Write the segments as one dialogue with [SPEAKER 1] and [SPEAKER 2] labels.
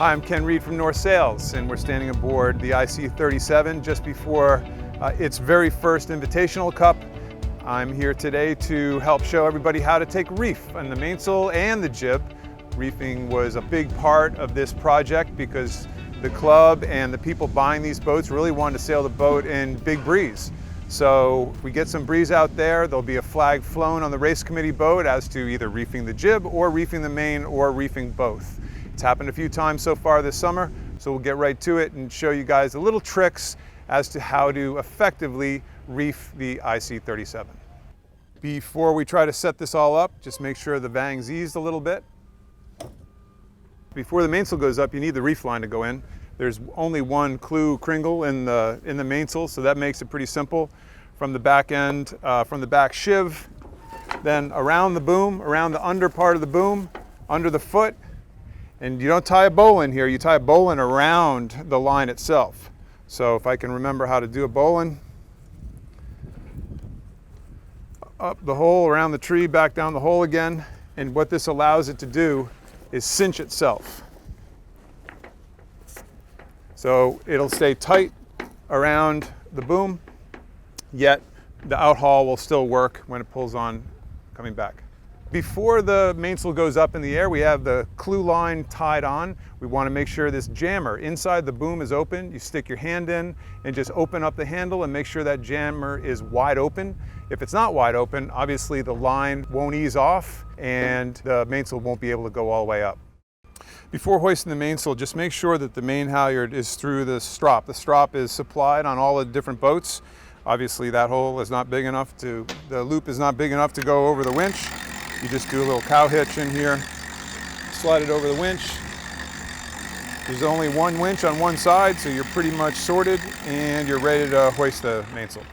[SPEAKER 1] Hi, I'm Ken Reed from North Sails, and we're standing aboard the IC37 just before its very first Invitational Cup. I'm here today to help show everybody how to take reef on the mainsail and the jib. Reefing was a big part of this project because the club and the people buying these boats really wanted to sail the boat in big breeze. So if we get some breeze out there, there'll be a flag flown on the race committee boat as to either reefing the jib or reefing the main or reefing both. It's happened a few times so far this summer, so we'll get right to it and show you guys the little tricks as to how to effectively reef the IC37. Before we try to set this all up, just make sure the vang's eased a little bit. Before the mainsail goes up, you need the reef line to go in. There's only one clew kringle in the mainsail, so that makes it pretty simple. From the back end, from the back sheave, then around the boom, around the under part of the boom, under the foot. And you don't tie a bowline here, you tie a bowline around the line itself. So if I can remember how to do a bowline, up the hole, around the tree, back down the hole again. And what this allows it to do is cinch itself. So it'll stay tight around the boom, yet the outhaul will still work when it pulls on coming back. Before the mainsail goes up in the air, we have the clew line tied on. We want to make sure this jammer inside the boom is open. You stick your hand in and just open up the handle and make sure that jammer is wide open. If it's not wide open, obviously the line won't ease off and the mainsail won't be able to go all the way up. Before hoisting the mainsail, just make sure that the main halyard is through the strop. The strop is supplied on all the different boats. Obviously that hole is not big enough the loop is not big enough to go over the winch. You just do a little cow hitch in here, slide it over the winch. There's only one winch on one side, so you're pretty much sorted and you're ready to hoist the mainsail.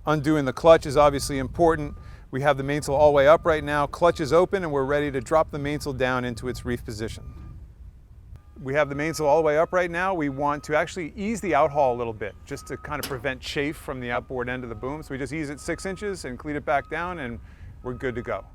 [SPEAKER 1] Undoing the clutch is obviously important. We have the mainsail all the way up right now, clutch is open, and we're ready to drop the mainsail down into its reef position. We have the mainsail all the way up right now. We want to actually ease the outhaul a little bit, just to kind of prevent chafe from the outboard end of the boom. So we just ease it 6 inches and cleat it back down, and we're good to go.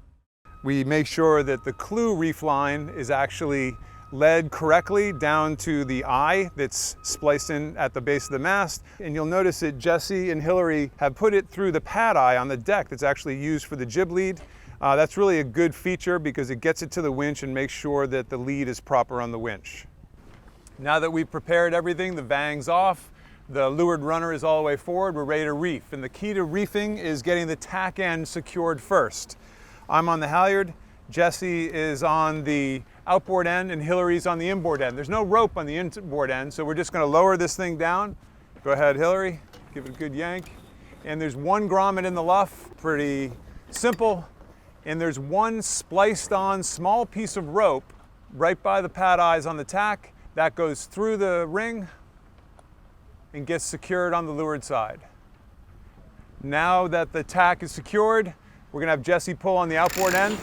[SPEAKER 1] We make sure that the clew reef line is actually led correctly down to the eye that's spliced in at the base of the mast. And you'll notice that Jesse and Hillary have put it through the pad eye on the deck that's actually used for the jib lead. That's really a good feature because it gets it to the winch and makes sure that the lead is proper on the winch. Now that we've prepared everything, the vang's off, the leeward runner is all the way forward, we're ready to reef. And the key to reefing is getting the tack end secured first. I'm on the halyard, Jesse is on the outboard end and Hillary's on the inboard end. There's no rope on the inboard end, so we're just going to lower this thing down. Go ahead, Hillary, give it a good yank. And there's one grommet in the luff, pretty simple. And there's one spliced on small piece of rope right by the pad eyes on the tack that goes through the ring and gets secured on the leeward side. Now that the tack is secured, we're going to have Jesse pull on the outboard end.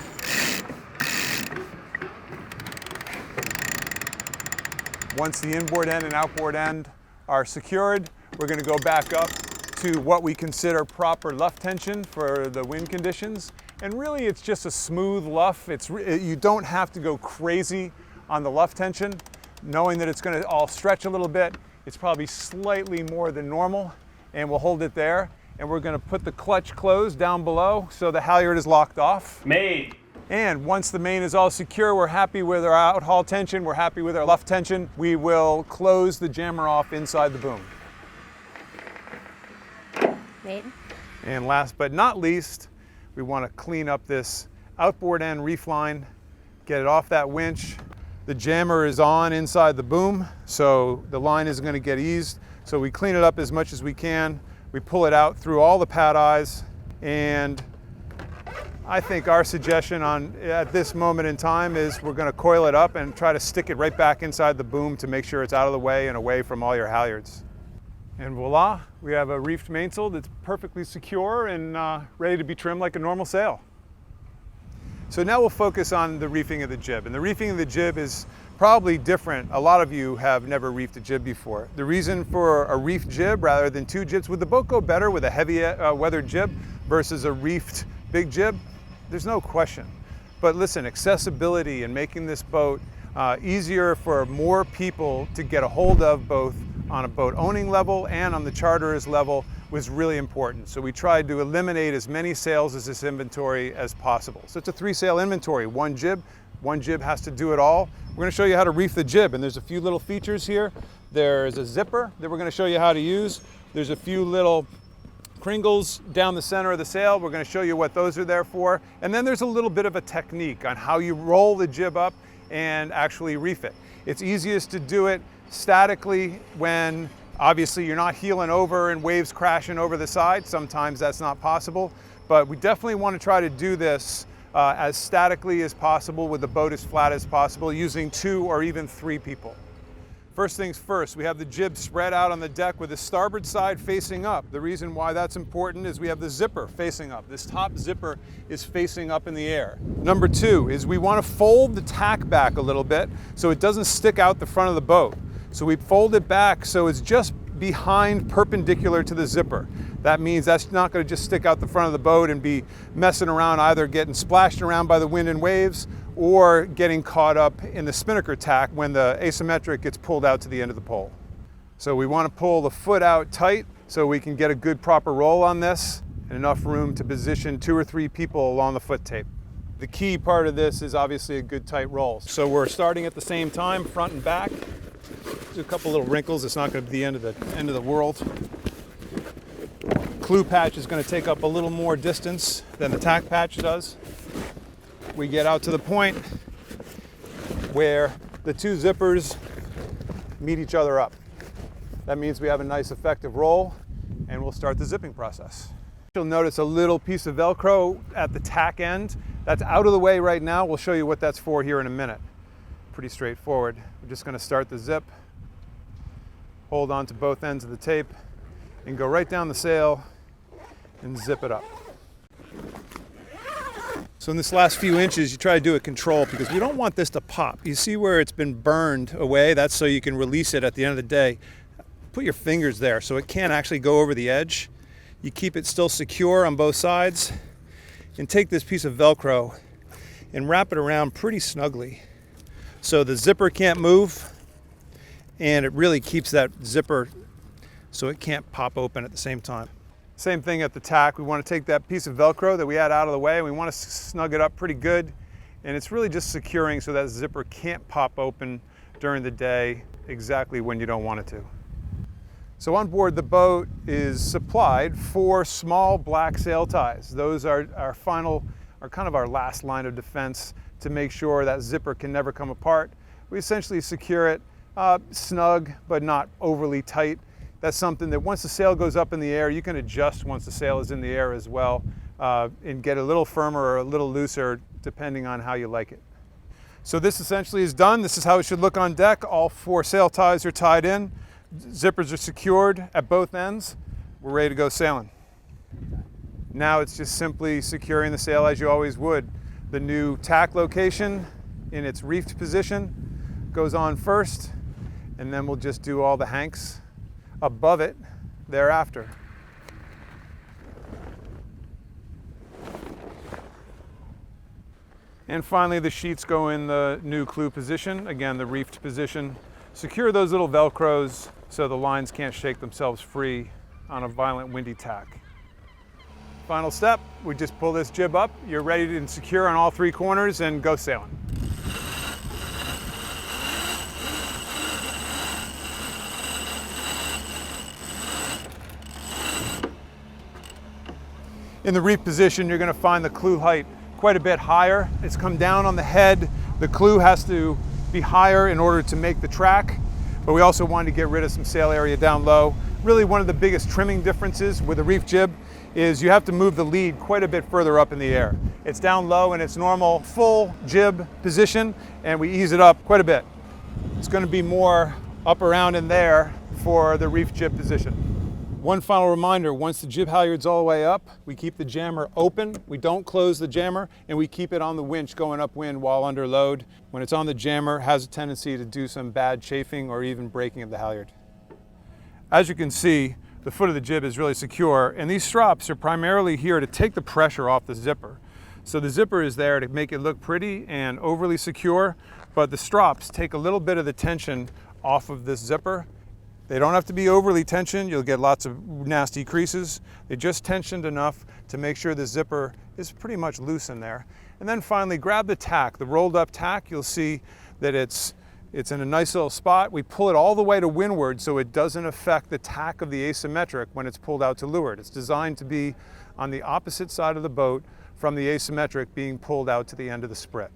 [SPEAKER 1] Once the inboard end and outboard end are secured, we're going to go back up to what we consider proper luff tension for the wind conditions. And really it's just a smooth luff. You don't have to go crazy on the luff tension. Knowing that it's going to all stretch a little bit, it's probably slightly more than normal, and we'll hold it there. And we're going to put the clutch closed down below so the halyard is locked off.
[SPEAKER 2] Made.
[SPEAKER 1] And once the main is all secure, we're happy with our outhaul tension, we're happy with our luff tension, we will close the jammer off inside the boom.
[SPEAKER 3] Made.
[SPEAKER 1] And last but not least, we want to clean up this outboard end reef line, get it off that winch. The jammer is on inside the boom, so the line isn't going to get eased. So we clean it up as much as we can. We pull it out through all the pad eyes, and I think our suggestion at this moment in time is we're going to coil it up and try to stick it right back inside the boom to make sure it's out of the way and away from all your halyards. And voila, we have a reefed mainsail that's perfectly secure and ready to be trimmed like a normal sail. So now we'll focus on the reefing of the jib. And the reefing of the jib is probably different. A lot of you have never reefed a jib before. The reason for a reefed jib rather than two jibs, would the boat go better with a heavy weathered jib versus a reefed big jib? There's no question. But listen, accessibility and making this boat easier for more people to get a hold of, both on a boat owning level and on the charterers level, was really important. So we tried to eliminate as many sails as this inventory as possible. So it's a 3-sail inventory, one jib has to do it all. We're gonna show you how to reef the jib, and there's a few little features here. There's a zipper that we're gonna show you how to use. There's a few little kringles down the center of the sail. We're gonna show you what those are there for. And then there's a little bit of a technique on how you roll the jib up and actually reef it. It's easiest to do it statically when obviously you're not heeling over and waves crashing over the side. Sometimes that's not possible, but we definitely want to try to do this as statically as possible with the boat as flat as possible, using 2 or even 3 people. First things first, we have the jib spread out on the deck with the starboard side facing up. The reason why that's important is we have the zipper facing up. This top zipper is facing up in the air. Number 2 is we want to fold the tack back a little bit so it doesn't stick out the front of the boat. So we fold it back so it's just behind, perpendicular to the zipper. That means that's not going to just stick out the front of the boat and be messing around, either getting splashed around by the wind and waves or getting caught up in the spinnaker tack when the asymmetric gets pulled out to the end of the pole. So we want to pull the foot out tight so we can get a good proper roll on this and enough room to position 2 or 3 people along the foot tape. The key part of this is obviously a good tight roll. So we're starting at the same time, front and back. There's a couple little wrinkles. It's not going to be the end of the world. Clue patch is going to take up a little more distance than the tack patch does. We get out to the point where the 2 zippers meet each other up. That means we have a nice effective roll, and we'll start the zipping process. You'll notice a little piece of Velcro at the tack end. That's out of the way right now. We'll show you what that's for here in a minute. Pretty straightforward. We're just going to start the zip, hold on to both ends of the tape, and go right down the sail and zip it up. So in this last few inches, you try to do it controlled because we don't want this to pop. You see where it's been burned away? That's so you can release it at the end of the day. Put your fingers there so it can't actually go over the edge. You keep it still secure on both sides, and take this piece of Velcro and wrap it around pretty snugly so the zipper can't move, and it really keeps that zipper so it can't pop open at the same time. Same thing at the tack. We want to take that piece of Velcro that we had out of the way, and we want to snug it up pretty good, and it's really just securing so that zipper can't pop open during the day exactly when you don't want it to. So on board the boat is supplied 4 small black sail ties. Those are kind of our last line of defense to make sure that zipper can never come apart. We essentially secure it snug but not overly tight. That's something that once the sail goes up in the air, you can adjust once the sail is in the air as well, and get a little firmer or a little looser depending on how you like it. So this essentially is done. This is how it should look on deck. All 4 sail ties are tied in. Zippers are secured at both ends. We're ready to go sailing. Now it's just simply securing the sail as you always would. The new tack location in its reefed position goes on first, and then we'll just do all the hanks above it thereafter. And finally, the sheets go in the new clue position, again the reefed position. Secure those little Velcros so the lines can't shake themselves free on a violent windy tack. Final step, we just pull this jib up. You're ready to secure on all 3 corners and go sailing. In the reef position, you're going to find the clue height quite a bit higher. It's come down on the head. The clue has to be higher in order to make the track, but we also wanted to get rid of some sail area down low. Really one of the biggest trimming differences with a reef jib is you have to move the lead quite a bit further up in the air. It's down low in its normal full jib position, and we ease it up quite a bit. It's going to be more up around in there for the reef jib position. One final reminder, once the jib halyard's all the way up, we keep the jammer open, we don't close the jammer, and we keep it on the winch going upwind while under load. When it's on the jammer, it has a tendency to do some bad chafing or even breaking of the halyard. As you can see, the foot of the jib is really secure, and these strops are primarily here to take the pressure off the zipper. So the zipper is there to make it look pretty and overly secure, but the strops take a little bit of the tension off of this zipper. They don't have to be overly tensioned, you'll get lots of nasty creases. They just tensioned enough to make sure the zipper is pretty much loose in there. And then finally, grab the tack, the rolled up tack. You'll see that it's in a nice little spot. We pull it all the way to windward so it doesn't affect the tack of the asymmetric when it's pulled out to leeward. It's designed to be on the opposite side of the boat from the asymmetric being pulled out to the end of the sprit.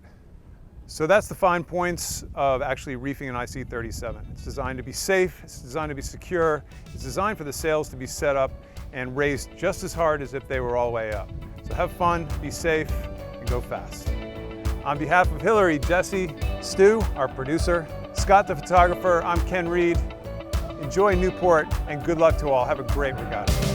[SPEAKER 1] So that's the fine points of actually reefing an IC37. It's designed to be safe, it's designed to be secure, it's designed for the sails to be set up and raised just as hard as if they were all the way up. So have fun, be safe, and go fast. On behalf of Hillary, Jesse, Stu, our producer, Scott the photographer, I'm Ken Reed. Enjoy Newport and good luck to all. Have a great regatta.